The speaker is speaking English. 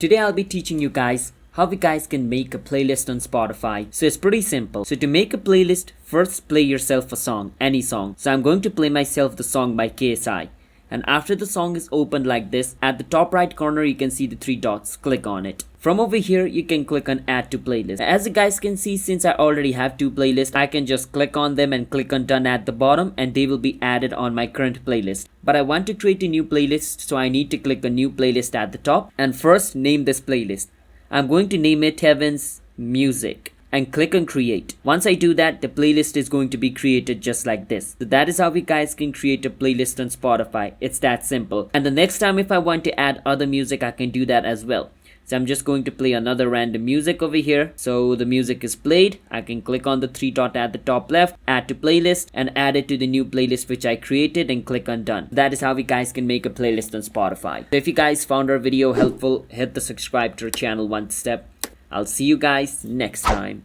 Today I'll be teaching you guys how you guys can make a playlist on Spotify. So it's pretty simple. So to make a playlist, first play yourself a song, any song. So I'm going to play myself the song by KSI. And after the song is opened like this, at the top right corner you can see the three dots. Click on it. From over here you can click on add to playlist. As you guys can see, since I already have two playlists, I can just click on them and click on done at the bottom and they will be added on my current playlist. But I want to create a new playlist, so I need to click on new playlist at the top and first name this playlist. I'm going to name it Heaven's Music and click on create. Once I do that, the playlist is going to be created just like this. So that is how you guys can create a playlist on Spotify. It's that simple. And the next time if I want to add other music, I can do that as well. So I'm just going to play another random music over here. So the music is played. I can click on the three dot at the top left, add to playlist, and add it to the new playlist which I created and click on done. That is how you guys can make a playlist on Spotify. So if you guys found our video helpful, hit the subscribe to our channel one step. I'll see you guys next time.